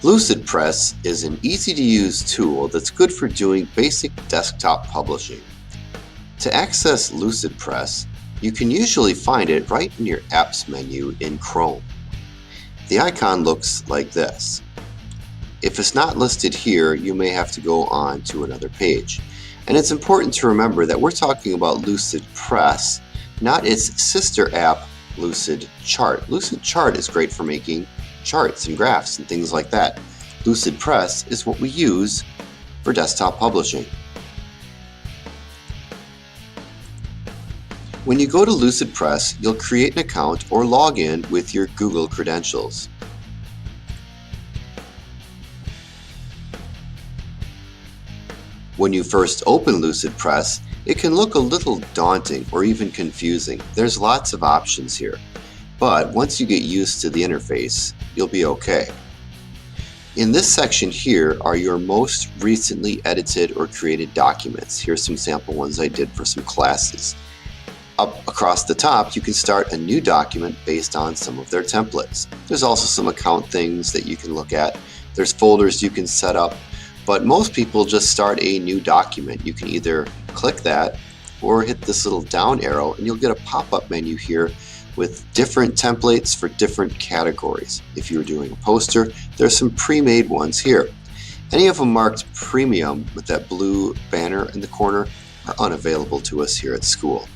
Lucidpress is an easy-to-use tool that's good for doing basic desktop publishing. To access Lucidpress, you can usually find it right in your Apps menu in Chrome. The icon looks like this. If it's not listed here, you may have to go on to another page. And it's important to remember that we're talking about Lucidpress, not its sister app, Lucidchart. Lucidchart is great for making charts and graphs and things like that. Lucidpress is what we use for desktop publishing. When you go to Lucidpress, you'll create an account or log in with your Google credentials. When you first open Lucidpress, it can look a little daunting or even confusing. There's lots of options here, but once you get used to the interface, you'll be okay. In this section here are your most recently edited or created documents. Here's some sample ones I did for some classes. Up across the top, you can start a new document based on some of their templates. There's also some account things that you can look at. There's folders you can set up, but most people just start a new document. You can either click that or hit this little down arrow and you'll get a pop-up menu here with different templates for different categories. If you're doing a poster, there's some pre-made ones here. Any of them marked premium with that blue banner in the corner are unavailable to us here at school.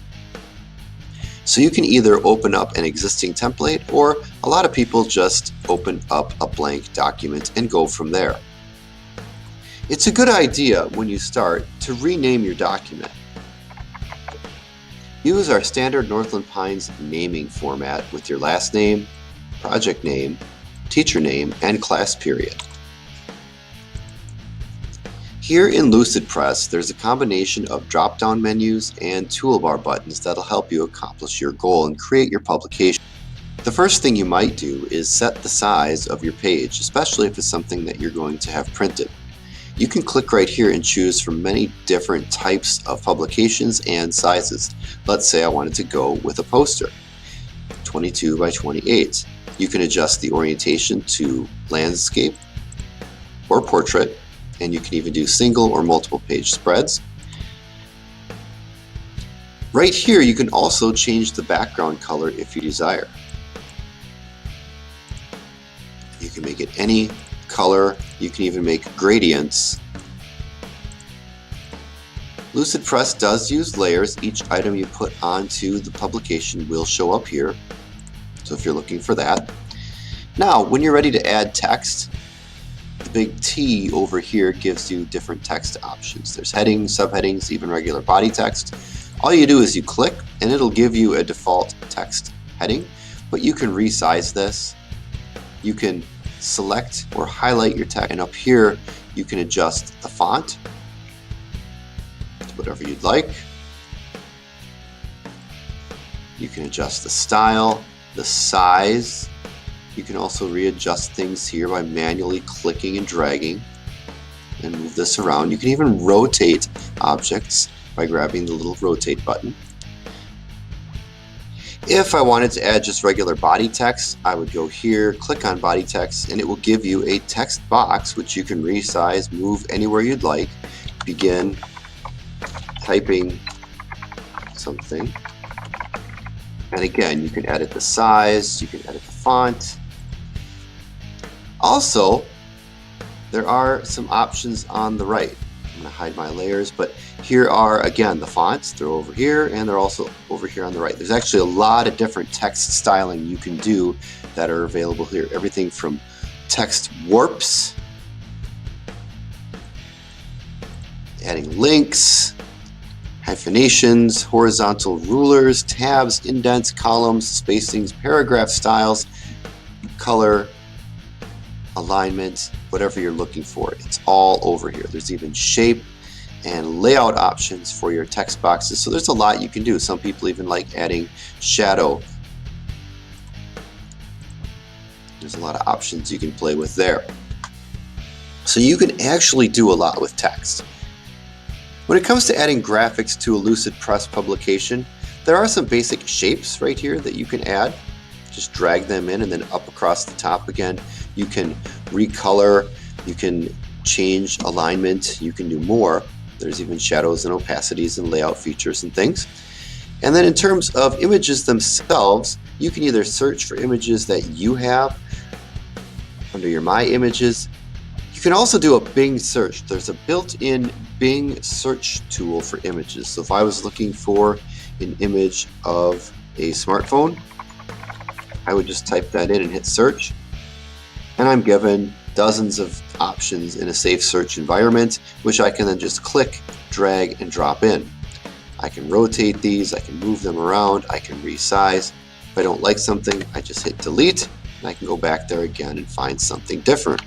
So you can either open up an existing template, or a lot of people just open up a blank document and go from there. It's a good idea when you start to rename your document. Use our standard Northland Pines naming format with your last name, project name, teacher name, and class period. Here in Lucidpress, there's a combination of drop-down menus and toolbar buttons that'll help you accomplish your goal and create your publication. The first thing you might do is set the size of your page, especially if it's something that you're going to have printed. You can click right here and choose from many different types of publications and sizes. Let's say I wanted to go with a poster, 22 by 28. You can adjust the orientation to landscape or portrait, and you can even do single or multiple page spreads. Right here you can also change the background color if you desire. You can make it any color. You can even make gradients. Lucidpress does use layers. Each item you put onto the publication will show up here, so if you're looking for that. Now when you're ready to add text, the big T over here gives you different text options. There's headings, subheadings, even regular body text. All you do is you click and it'll give you a default text heading, but you can resize this. You can select or highlight your text, and up here you can adjust the font to whatever you'd like. You can adjust the style, the size. You can also readjust things here by manually clicking and dragging and move this around. You can even rotate objects by grabbing the little rotate button. If I wanted to add just regular body text, I would go here, click on body text, and it will give you a text box which you can resize, move anywhere you'd like. Begin typing something. And again, you can edit the size, you can edit the font. Also, there are some options on the right. I'm going to hide my layers, but here are, again, the fonts. They're over here, and they're also over here on the right. There's actually a lot of different text styling you can do that are available here. Everything from text warps, adding links, hyphenations, horizontal rulers, tabs, indents, columns, spacings, paragraph styles, color, alignment, whatever you're looking for. It's all over here. There's even shape and layout options for your text boxes. So there's a lot you can do. Some people even like adding shadow. There's a lot of options you can play with there. So you can actually do a lot with text. When it comes to adding graphics to a Lucidpress publication, there are some basic shapes right here that you can add. Just drag them in and then up across the top again. You can recolor, you can change alignment, you can do more. There's even shadows and opacities and layout features and things. And then in terms of images themselves, you can either search for images that you have under your My Images. You can also do a Bing search. There's a built-in Bing search tool for images. So if I was looking for an image of a smartphone, I would just type that in and hit search. And I'm given dozens of options in a safe search environment, which I can then just click, drag, and drop in. I can rotate these, I can move them around, I can resize. If I don't like something, I just hit delete, and I can go back there again and find something different.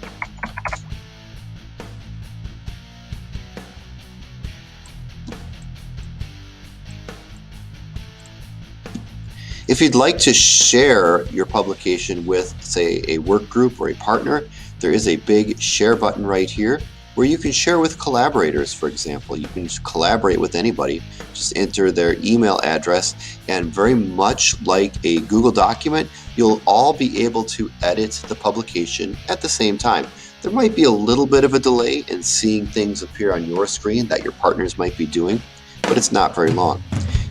If you'd like to share your publication with, say, a work group or a partner, there is a big share button right here where you can share with collaborators, for example. You can just collaborate with anybody. Just enter their email address, and very much like a Google document, you'll all be able to edit the publication at the same time. There might be a little bit of a delay in seeing things appear on your screen that your partners might be doing, but it's not very long.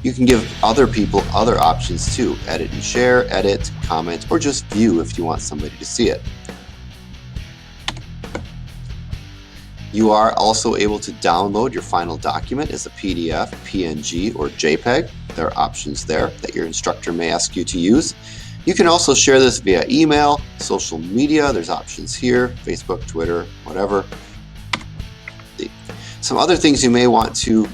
You can give other people other options too. Edit and share, edit, comment, or just view if you want somebody to see it. You are also able to download your final document as a PDF, PNG, or JPEG. There are options there that your instructor may ask you to use. You can also share this via email, social media. There's options here, Facebook, Twitter, whatever. Some other things you may want to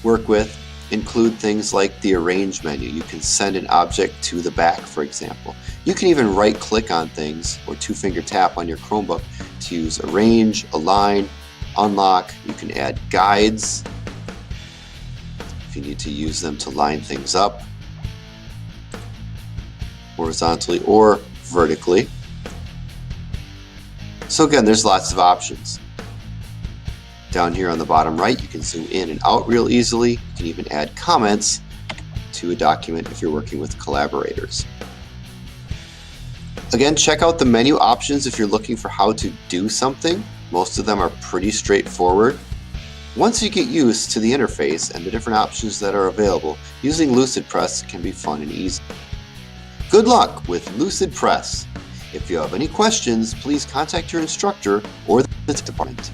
work with include things like the arrange menu. You can send an object to the back, for example. You can even right click on things or two-finger tap on your Chromebook to use arrange, align, unlock. You can add guides if you need to use them to line things up horizontally or vertically. So again, there's lots of options. Down here on the bottom right, you can zoom in and out real easily. You can even add comments to a document if you're working with collaborators. Again, check out the menu options if you're looking for how to do something. Most of them are pretty straightforward. Once you get used to the interface and the different options that are available, using Lucidpress can be fun and easy. Good luck with Lucidpress. If you have any questions, please contact your instructor or the department.